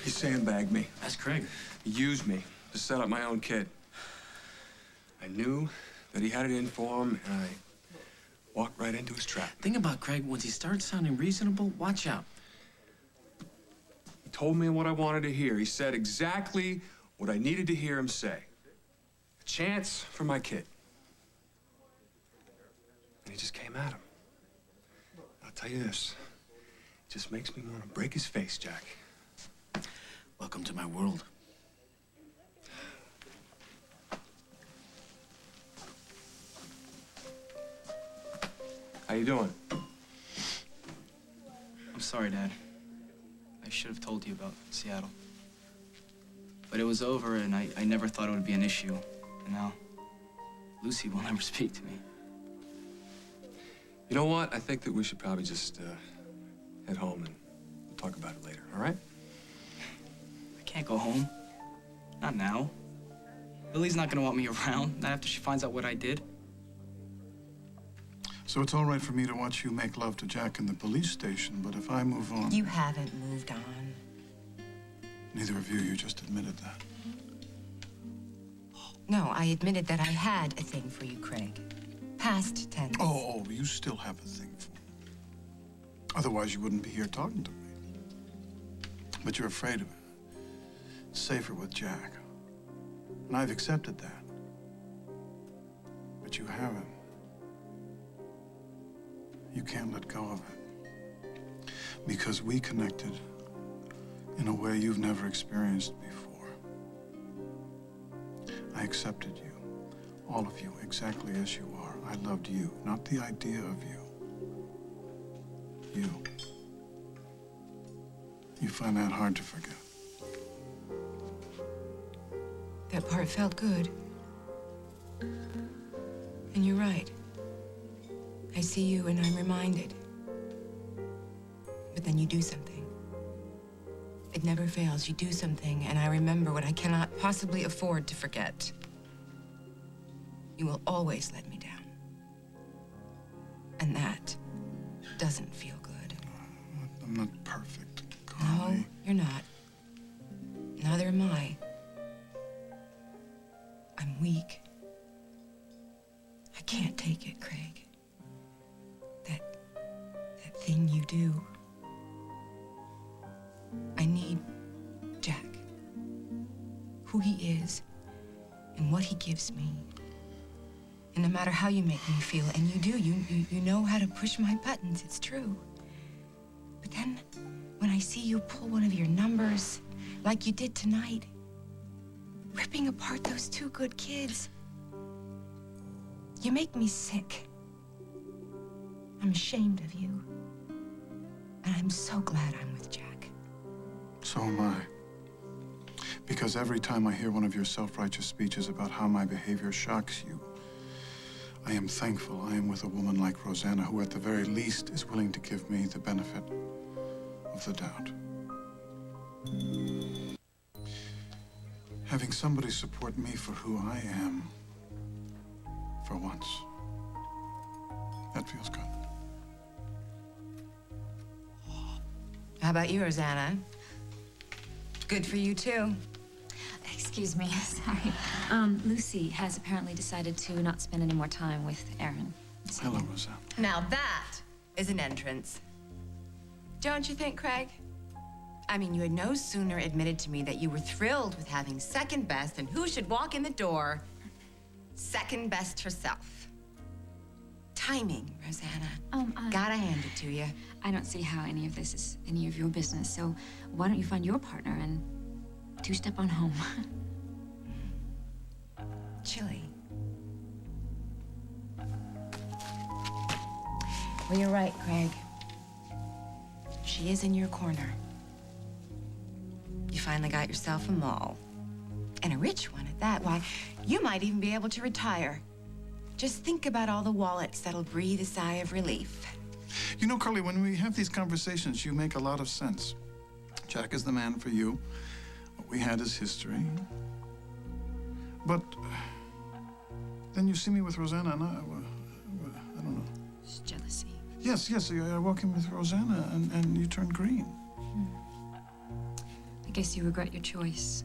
He sandbagged me. That's Craig. He used me to set up my own kid. I knew that he had it in for him, and I walked right into his trap. Thing about Craig, once he starts sounding reasonable, watch out. He told me what I wanted to hear. He said exactly what I needed to hear him say. A chance for my kid. And he just came at him. I'll tell you this. It just makes me want to break his face, Jack. Welcome to my world. How you doing? I'm sorry, Dad. I should have told you about Seattle. But it was over, and I never thought it would be an issue. And now, Lucy will never speak to me. You know what? I think that we should probably just head home and we'll talk about it later, all right? I can't go home. Not now. Lily's not gonna want me around, not after she finds out what I did. So it's all right for me to watch you make love to Jack in the police station, but if I move on... You haven't moved on. Neither of you just admitted that. No, I admitted that I had a thing for you, Craig. Past tense. Oh, you still have a thing for me. Otherwise, you wouldn't be here talking to me. But you're afraid of it. It's safer with Jack. And I've accepted that. But you haven't. You can't let go of it. Because we connected in a way you've never experienced before. I accepted you, all of you, exactly as you are. I loved you, not the idea of you. You. You find that hard to forget. That part felt good. And you're right. I see you and I'm reminded. But then you do something. It never fails. You do something and I remember what I cannot possibly afford to forget. You will always let me down. And that doesn't feel good. I'm not perfect, Carly. No, you're not. Neither am I. I'm weak. I can't take it, Craig. That thing you do. I need Jack. Who he is and what he gives me. And no matter how you make me feel, and you do, you know how to push my buttons, it's true. But then, when I see you pull one of your numbers, like you did tonight, ripping apart those two good kids, you make me sick. I'm ashamed of you. And I'm so glad I'm with Jack. So am I. Because every time I hear one of your self-righteous speeches about how my behavior shocks you, I am thankful I am with a woman like Rosanna, who at the very least is willing to give me the benefit of the doubt. Having somebody support me for who I am, for once, that feels good. How about you, Rosanna? Good for you, too. Excuse me, sorry. Lucy has apparently decided to not spend any more time with Aaron. So... Hello, Rosanna. Now that is an entrance. Don't you think, Craig? I mean, you had no sooner admitted to me that you were thrilled with having second best, and who should walk in the door? Second best herself. Timing, Rosanna. Gotta hand it to you. I don't see how any of this is any of your business, so why don't you find your partner and two-step on home? Chilly. Well, you're right, Craig. She is in your corner. You finally got yourself a mall. And a rich one at that. Why, you might even be able to retire. Just think about all the wallets that'll breathe a sigh of relief. You know, Carly, when we have these conversations, you make a lot of sense. Jack is the man for you. What we had is history. But then you see me with Rosanna, and I don't know. It's jealousy. Yes, I walk in with Rosanna, and you turn green. guess you regret your choice.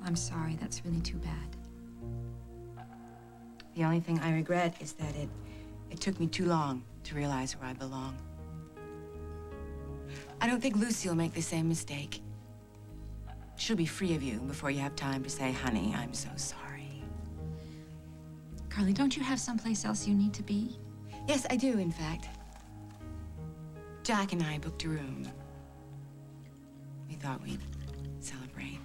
I'm sorry, that's really too bad. The only thing I regret is that it took me too long to realize where I belong. I don't think Lucy will make the same mistake. She'll be free of you before you have time to say, honey, I'm so sorry. Carly, don't you have someplace else you need to be? Yes, I do, in fact. Jack and I booked a room. We thought we'd celebrate.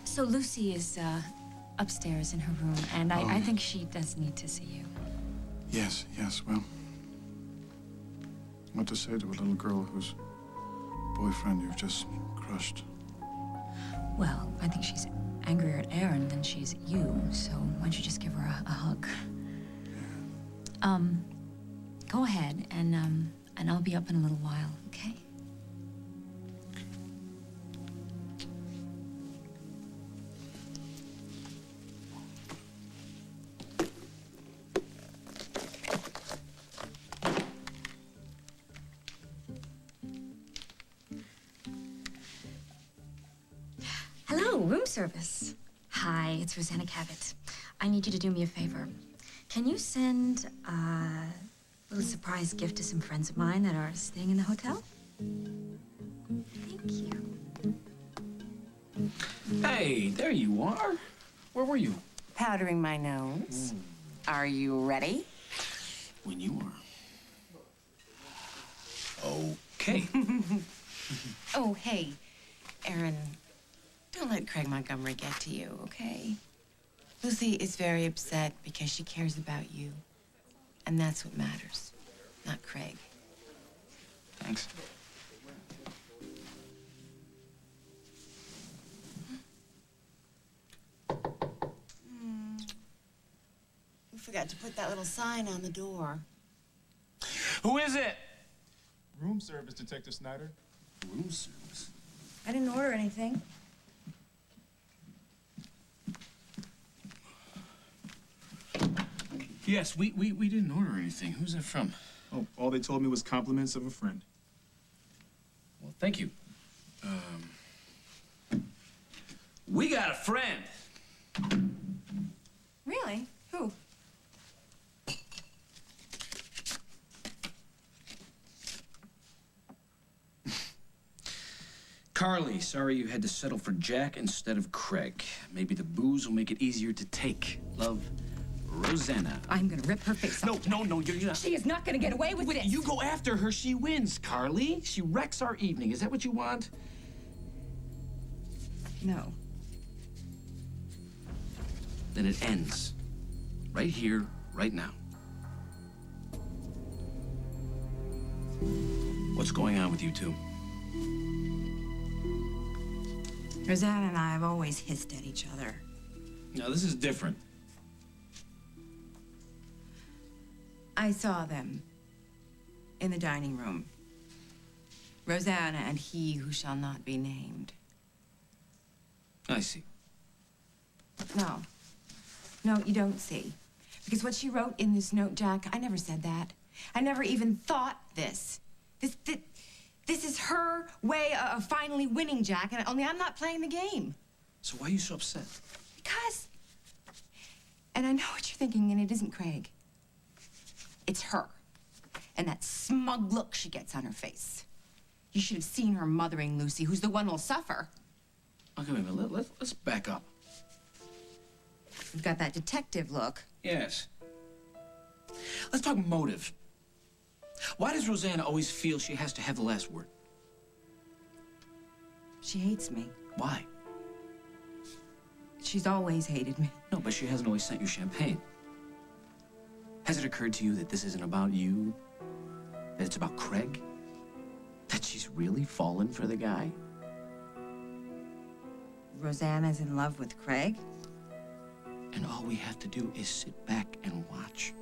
So Lucy is upstairs in her room, and I think she does need to see you. Yes, well. What to say to a little girl whose boyfriend you've just crushed? Well, I think she's angrier at Aaron than she's at you, so why don't you just give her a hug? Go ahead, and I'll be up in a little while, okay? Hello, room service. Hi, it's Rosanna Cabot. I need you to do me a favor. Can you send a little surprise gift to some friends of mine that are staying in the hotel? Thank you. Hey, there you are. Where were you? Powdering my nose. Are you ready? When you were. Okay. Oh, hey, Aaron, don't let Craig Montgomery get to you, okay? Lucy is very upset because she cares about you. And that's what matters, not Craig. Thanks. You forgot to put that little sign on the door. Who is it? Room service, Detective Snyder. Room service. I didn't order anything. Yes, we didn't order anything. Who's that from? Oh, all they told me was compliments of a friend. Well, thank you. We got a friend. Really? Who? Carly, sorry you had to settle for Jack instead of Craig. Maybe the booze will make it easier to take. Love, Rosanna. I'm gonna rip her face off. No, you're not. She is not gonna get away with this. You go after her, she wins, Carly. She wrecks our evening. Is that what you want? No. Then it ends. Right here, right now. What's going on with you two? Rosanna and I have always hissed at each other. No, this is different. I saw them in the dining room. Rosanna and he who shall not be named. I see. No. No, you don't see. Because what she wrote in this note, Jack, I never said that. I never even thought this. This is her way of finally winning, Jack, and only I'm not playing the game. So why are you so upset? Because... And I know what you're thinking, and it isn't Craig. It's her. And that smug look she gets on her face. You should have seen her mothering Lucy, who's the one who'll suffer. Okay, wait a minute. Let's back up. You've got that detective look. Yes. Let's talk motive. Why does Rosanna always feel she has to have the last word? She hates me. Why? She's always hated me. No, but she hasn't always sent you champagne. Has it occurred to you that this isn't about you? That it's about Craig? That she's really fallen for the guy? Rosanna's in love with Craig? And all we have to do is sit back and watch.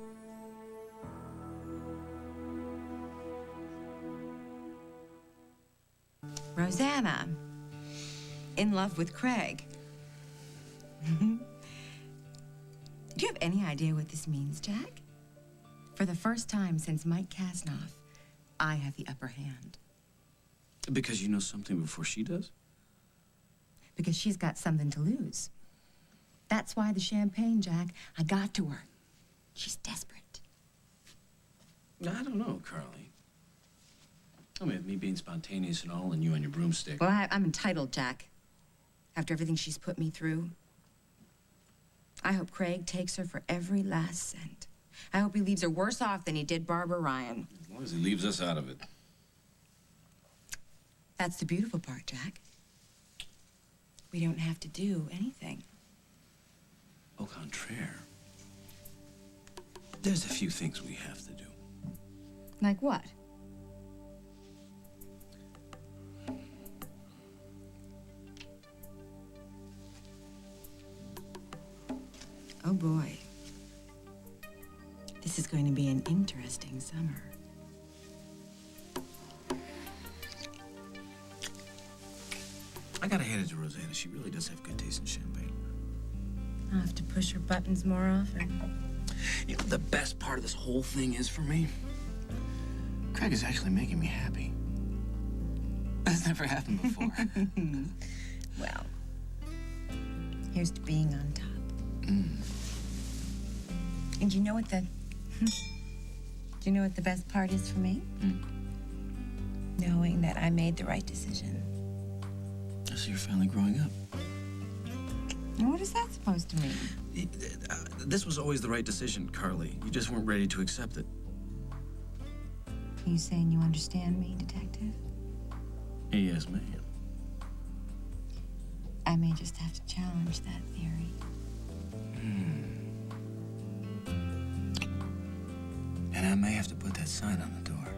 Rosanna, in love with Craig. Do you have any idea what this means, Jack? For the first time since Mike Kasnoff, I have the upper hand. Because you know something before she does? Because she's got something to lose. That's why the champagne, Jack. I got to her. She's desperate. I don't know, Carly. I mean, me being spontaneous and all, and you on your broomstick. Well, I'm entitled, Jack. After everything she's put me through. I hope Craig takes her for every last cent. I hope he leaves her worse off than he did Barbara Ryan. As long as he leaves us out of it. That's the beautiful part, Jack. We don't have to do anything. Au contraire. There's a few things we have to do. Like what? Oh boy. This is going to be an interesting summer. I gotta hand it to Rosanna. She really does have good taste in champagne. I'll have to push her buttons more often. You know, the best part of this whole thing is for me, Craig is actually making me happy. That's never happened before. Well, here's to being on top. And you know what the best part is for me? Knowing that I made the right decision. So you're finally growing up. And what is that supposed to mean? This was always the right decision, Carly. You just weren't ready to accept it. Are you saying you understand me, Detective? Yes, ma'am. I may just have to challenge that theory. And I may have to put that sign on the door.